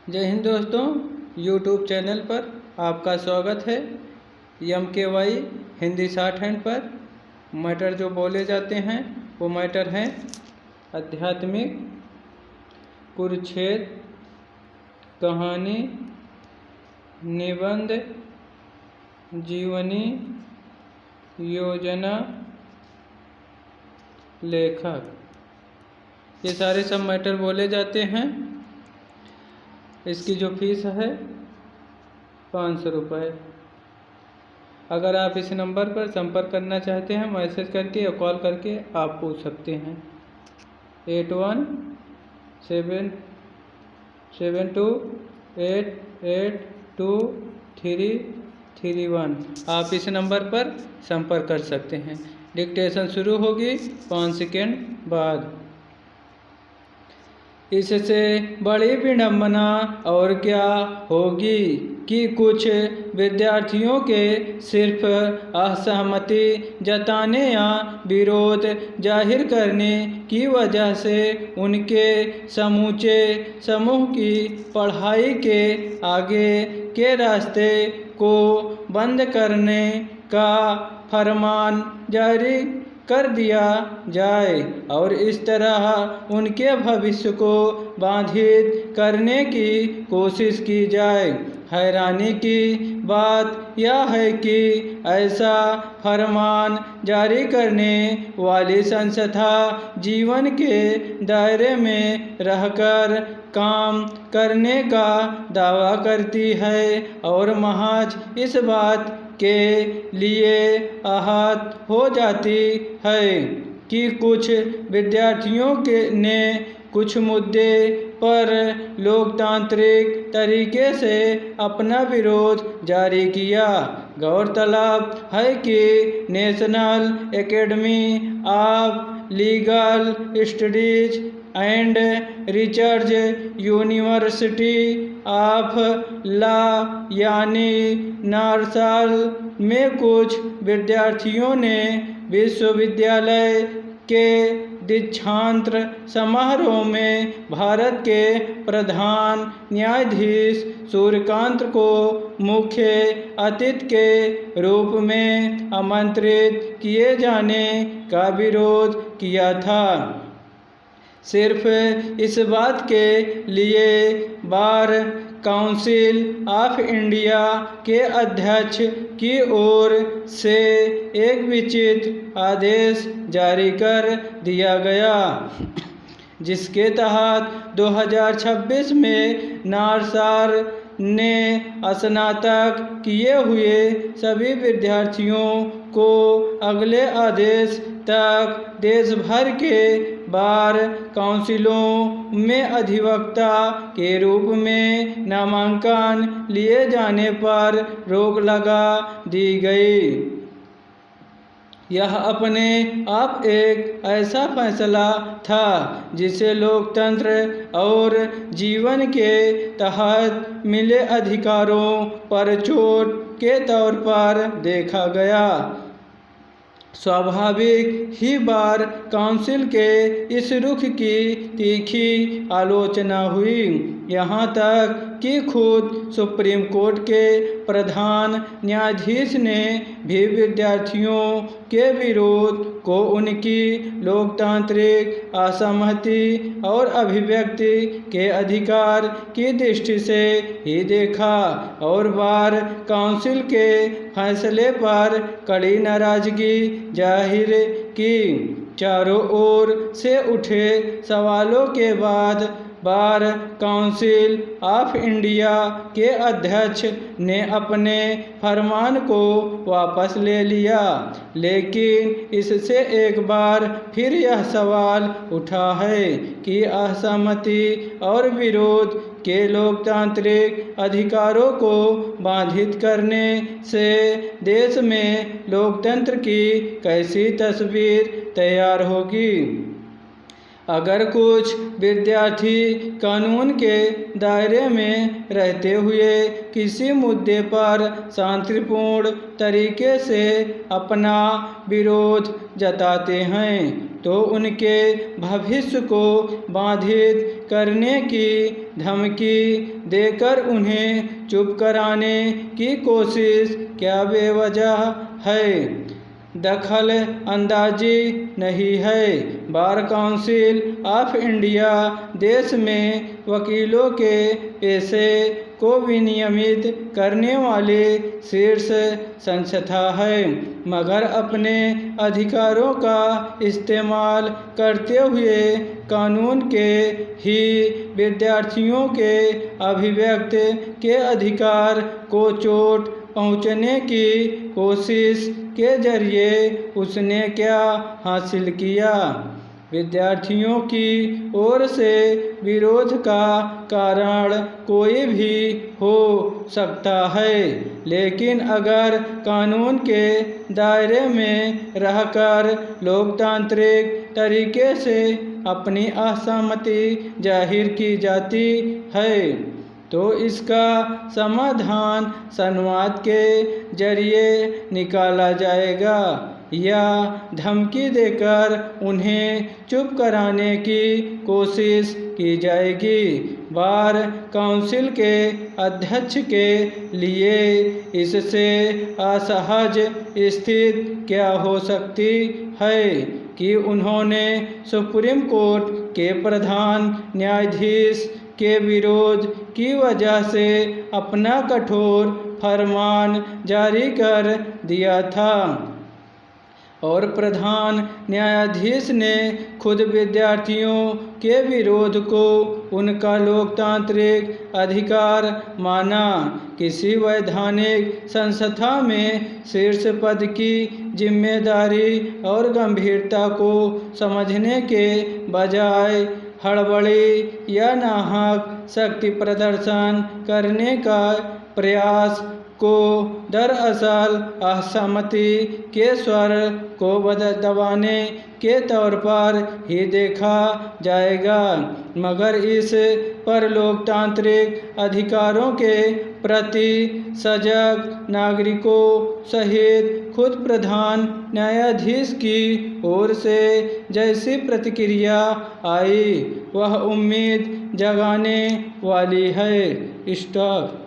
जय हिंद दोस्तों, YouTube channel पर आपका स्वागत है। MKY हिंदी शॉर्ट हैंड पर मैटर जो बोले जाते हैं वो मैटर हैं आध्यात्मिक, कुरुक्षेत्र, कहानी, निबंध, जीवनी, योजना, लेखक, ये सारे सब मैटर बोले जाते हैं। इसकी जो फीस है 500 रुपये। अगर आप इस नंबर पर संपर्क करना चाहते हैं, मैसेज करके या कॉल करके आप पूछ सकते हैं। 8172882331। आप इस नंबर पर संपर्क कर सकते हैं। डिक्टेशन शुरू होगी 5 सेकेंड बाद। इससे बड़ी विडंबना और क्या होगी कि कुछ विद्यार्थियों के सिर्फ असहमति जताने या विरोध जाहिर करने की वजह से उनके समूचे समूह की पढ़ाई के आगे के रास्ते को बंद करने का फरमान जारी कर दिया जाए और इस तरह उनके भविष्य को बाधित करने की कोशिश की जाए। हैरानी की बात यह है कि ऐसा फरमान जारी करने वाली संस्था जीवन के दायरे में रहकर काम करने का दावा करती है और महज इस बात के लिए आहत हो जाती है कि कुछ विद्यार्थियों ने कुछ मुद्दे पर लोकतांत्रिक तरीके से अपना विरोध जारी किया। गौरतलब है कि national academy of legal studies and research university of law यानी नारसाल में कुछ विद्यार्थियों ने विश्वविद्यालय के दीक्षांत समारोह में भारत के प्रधान न्यायाधीश सूर्यकांत को मुख्य अतिथि के रूप में आमंत्रित किए जाने का विरोध किया था। सिर्फ इस बात के लिए बार काउंसिल ऑफ इंडिया के अध्यक्ष की ओर से एक विचित्र आदेश जारी कर दिया गया, जिसके तहत 2026 में नारसार ने स्नातक किए हुए सभी विद्यार्थियों को अगले आदेश तक देश भर के बार काउंसिलों में अधिवक्ता के रूप में नामांकन लिए जाने पर रोक लगा दी गई। यह अपने आप एक ऐसा फैसला था जिसे लोकतंत्र और जीवन के तहत मिले अधिकारों पर चोट के तौर पर देखा गया। स्वाभाविक ही बार काउंसिल के इस रुख की तीखी आलोचना हुई, यहाँ तक कि खुद सुप्रीम कोर्ट के प्रधान न्यायाधीश ने भी विद्यार्थियों के विरोध को उनकी लोकतांत्रिक असहमति और अभिव्यक्ति के अधिकार की दृष्टि से ही देखा और बार काउंसिल के फैसले पर कड़ी नाराजगी जाहिर की। चारों ओर से उठे सवालों के बाद बार काउंसिल ऑफ इंडिया के अध्यक्ष ने अपने फरमान को वापस ले लिया, लेकिन इससे एक बार फिर यह सवाल उठा है कि असहमति और विरोध के लोकतांत्रिक अधिकारों को बाधित करने से देश में लोकतंत्र की कैसी तस्वीर तैयार होगी। अगर कुछ विद्यार्थी कानून के दायरे में रहते हुए किसी मुद्दे पर शांतिपूर्ण तरीके से अपना विरोध जताते हैं तो उनके भविष्य को बाधित करने की धमकी देकर उन्हें चुप कराने की कोशिश क्या बेवजह है? दखल अंदाजी नहीं है। बार काउंसिल ऑफ इंडिया देश में वकीलों के पेशे को विनियमित करने वाली शीर्ष संस्था है, मगर अपने अधिकारों का इस्तेमाल करते हुए कानून के ही विद्यार्थियों के अभिव्यक्ति के अधिकार को चोट पहुंचने की कोशिश के जरिए उसने क्या हासिल किया? विद्यार्थियों की ओर से विरोध का कारण कोई भी हो सकता है, लेकिन अगर कानून के दायरे में रहकर लोकतांत्रिक तरीके से अपनी असहमति जाहिर की जाती है तो इसका समाधान संवाद के जरिए निकाला जाएगा या धमकी देकर उन्हें चुप कराने की कोशिश की जाएगी। बार काउंसिल के अध्यक्ष के लिए इससे असहज स्थिति क्या हो सकती है कि उन्होंने सुप्रीम कोर्ट के प्रधान न्यायाधीश के विरोध की वजह से अपना कठोर फरमान जारी कर दिया था और प्रधान न्यायाधीश ने खुद विद्यार्थियों के विरोध को उनका लोकतांत्रिक अधिकार माना। किसी वैधानिक संस्था में शीर्ष पद की जिम्मेदारी और गंभीरता को समझने के बजाय हड़बड़ी या नाहक शक्ति प्रदर्शन करने का प्रयास को दरअसल असहमति के स्वर को दबाने के तौर पर ही देखा जाएगा, मगर इस पर लोकतांत्रिक अधिकारों के प्रति सजग नागरिकों सहित खुद प्रधान न्यायाधीश की ओर से जैसी प्रतिक्रिया आई वह उम्मीद जगाने वाली है। स्टॉप।